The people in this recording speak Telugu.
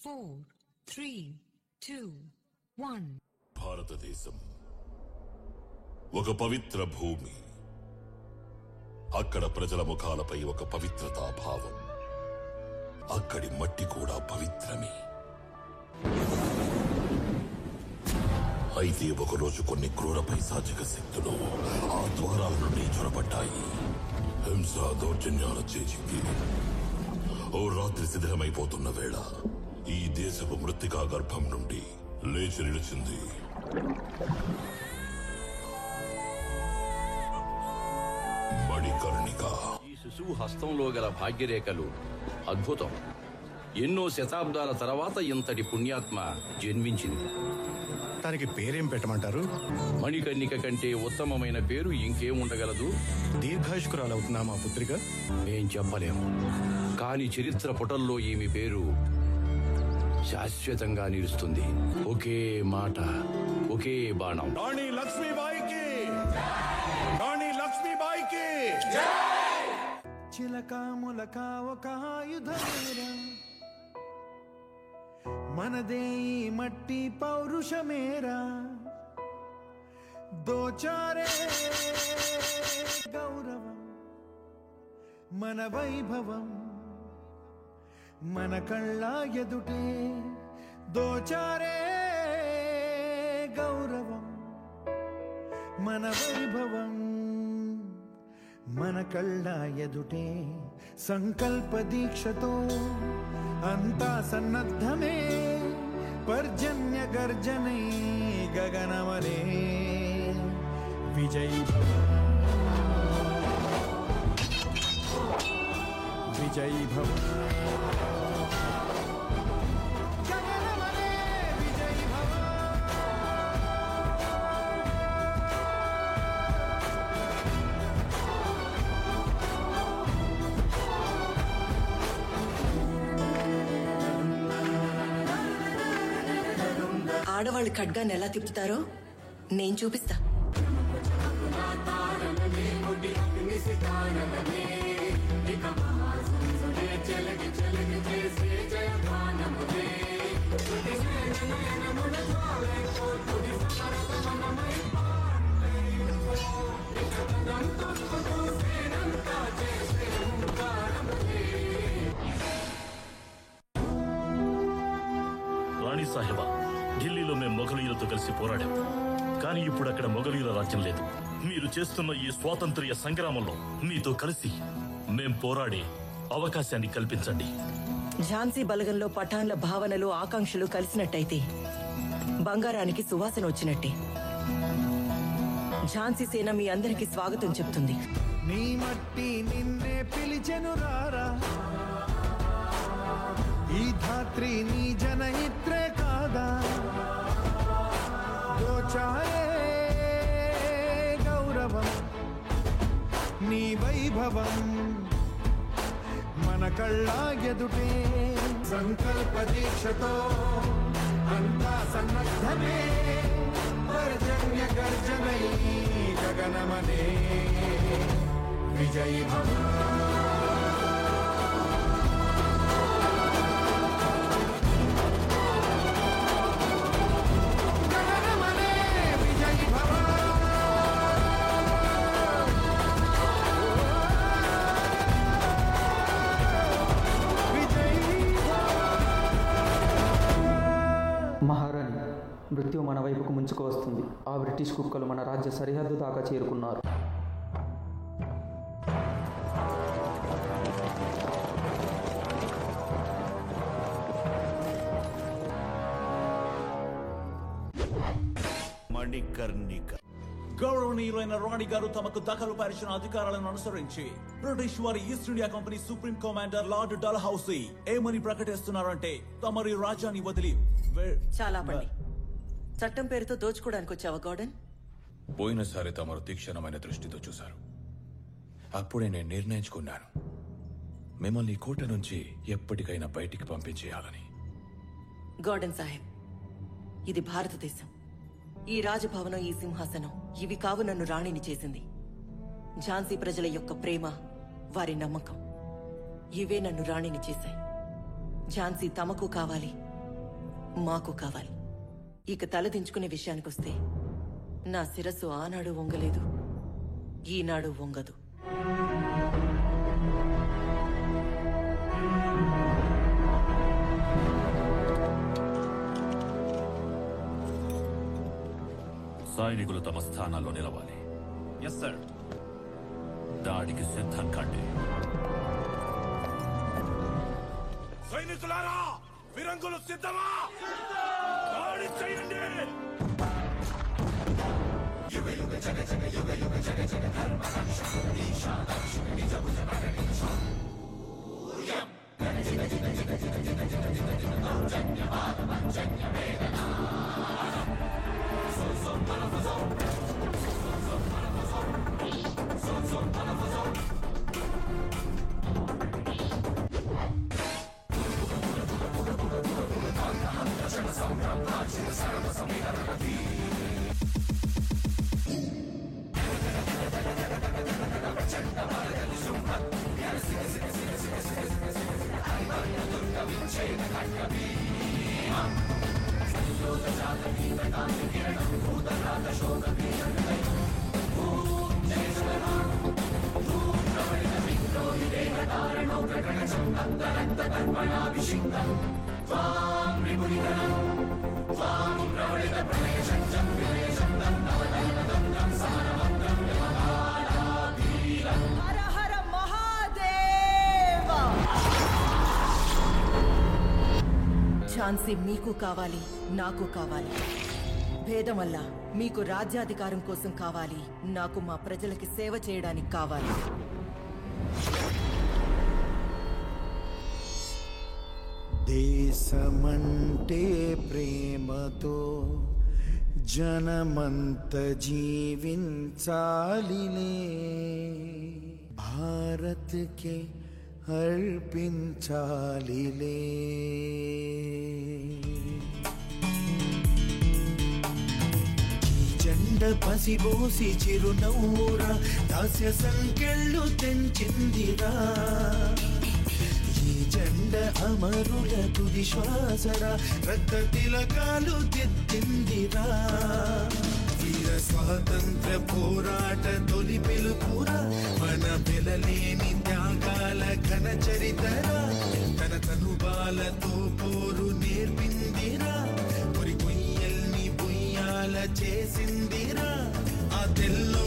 4, 3, 2, 1. భారతదేశం ఒక పవిత్ర భూమి. అక్కడ ప్రజల ముఖాలపై ఒక పవిత్రతా భావం. అక్కడి మట్టి కూడా పవిత్రమే. అయితే ఒకరోజు కొన్ని క్రూర పైశాచిక శక్తులు ఆ ద్వారాల నుండి చొరబడ్డాయి. హింస దౌర్జన్యాల చేజింది. ఓ రాత్రి శిథిలమైపోతున్న వేళ ఈ దేశపు మృత్తికా గర్భం నుండి లేచి నిలిచింది మణికర్ణిక. ఈ శిశువు హస్తంలో గల భాగ్యరేఖలు అద్భుతం. ఎన్నో శతాబ్దాల తర్వాత ఇంతటి పుణ్యాత్మ జన్మించింది. తనకి పేరేం పెట్టమంటారు? మణికర్ణిక కంటే ఉత్తమమైన పేరు ఇంకేం ఉండగలదు? దీర్ఘాయుష్కురాలవుతున్నా మా పుత్రిక? మేం చెప్పలేము, కాని చరిత్ర పుటల్లో ఈమె పేరు శాశ్వతంగా నిలుస్తుంది. ఒకే మాట, ఒకే బాణం. రాణి లక్ష్మీబాయికి! రాణి లక్ష్మీబాయికి! చిలక ములక ఒక ఆయుధమేరా, మనదే ఈ మట్టి పౌరుషమేరా, దోచారే గౌరవం మన వైభవం, మన కళ్ళ ఎదుటే దోచారే గౌరవం మన వైభవం, మన కళ్ళ ఎదుటే సంకల్ప దీక్షతో అంతా సన్నద్ధమే, పర్జన్య గర్జనే గగనమనే విజయ్ భవ విజయ్ భవ గగనమనే విజయ్ భవ. ఆడవాళ్ళు ఖడ్గాన్ని ఎలా తిప్పుతారో నేను చూపిస్తా. రాణి సాహెబా, ఢిల్లీలో మేము మొఘలీయులతో కలిసి పోరాడాం. కానీ ఇప్పుడు అక్కడ మొఘలీయుల రాజ్యం లేదు. మీరు చేస్తున్న ఈ స్వాతంత్ర్య సంగ్రామంలో మీతో కలిసి మేం పోరాడే అవకాశాన్ని కల్పించండి. ఝాన్సీ బలగంలో పఠాన్ల భావనలు ఆకాంక్షలు కలిసినట్టయితే బంగారానికి సువాసన వచ్చినట్టే. ఝాన్సీ సేన మీ అందరికీ స్వాగతం చెప్తుంది. నీ మట్టి నిన్నే పిలిచెను రారా, ఈ ధాత్రి నీ జనహిత్రే కాదా, దోచారే గౌరవం నీ వైభవం, మన కళ్ళ ఎదుటే సంకల్ప దీక్షతో అంతా సన్నద్ధమే, పర్జన్య గర్జనై గగనమనే విజయ్ భవ. మహారాణి, మృత్యు మన వైపుకు ముంచుకు వస్తుంది. ఆ బ్రిటిష్ కుక్కలు మన రాజ్య సరిహద్దు దాకా చేరుకున్నారు. మణికర్ణిక. గౌరవనీయులైన రాణి గారు తమకు దఖలు పరిచిన అధికారాలను అనుసరించి బ్రిటిష్ వారి east India company supreme commander lord Dalhousie ఏమని ప్రకటిస్తున్నారంటే, తమరి రాజ్యాన్ని వదిలి చాలా పండి. చట్టం పేరుతో దోచుకోవడానికి వచ్చావా గార్డెన్? పోయినసారి తమరు తీక్షణమైన దృష్టితో చూశారు. అప్పుడే నేను నిర్ణయించుకున్నాను, మిమ్మల్ని కోట నుంచి ఎప్పటికైనా బయటికి పంపించేయాలని. గార్డెన్ సాహెబ్, ఇది భారతదేశం. ఈ రాజభవనం, ఈ సింహాసనం ఇవి కావు నన్ను రాణిని చేసింది. ఝాన్సీ ప్రజల యొక్క ప్రేమ, వారి నమ్మకం ఇవే నన్ను రాణిని చేశాయి. ఝాన్సీ తమకు కావాలి, మాకు కావాలి. ఇక తలదించుకునే విషయానికొస్తే నా శిరస్సు ఆనాడు వంగలేదు, ఈనాడు వంగదు. సైనికులు తమ స్థానాల్లో నిలవాలి. Yes sir. దాడికి సిద్ధం కండి. సైనికులారా, ఫిరంగులు సిద్ధమా? దాడి చేయండి. హర హర మహాదేవ! ఝాన్సీ మీకు కావాలి, నాకు కావాలి. భేదం వల్ల మీకు రాజ్యాధికారం కోసం కావాలి, నాకు మా ప్రజలకి సేవ చేయడానికి కావాలి. దేశమంటే ప్రేమతో జనమంత జీవించాలిలే, భారత్కే అర్పించాలిలే. జెండ పసిబోసి చిరునవ్వురా, దాస్య సంకెళ్ళు తెంచిందిరా. ఈ జెండ అమరుల తుది శ్వాసరా, రక్త తిలకాలు దిద్దిందిరా. వీర స్వాతంత్ర పోరాట తొలి పిలుపురా, మన వెలలేని త్యాగాల ఘన చరితరా. తన తనుబాలతో పోరు నేర్పిందిరా, పొరి పొయ్యల్ని బుయ్యాల చేసిందిరా. ఆ తెల్లో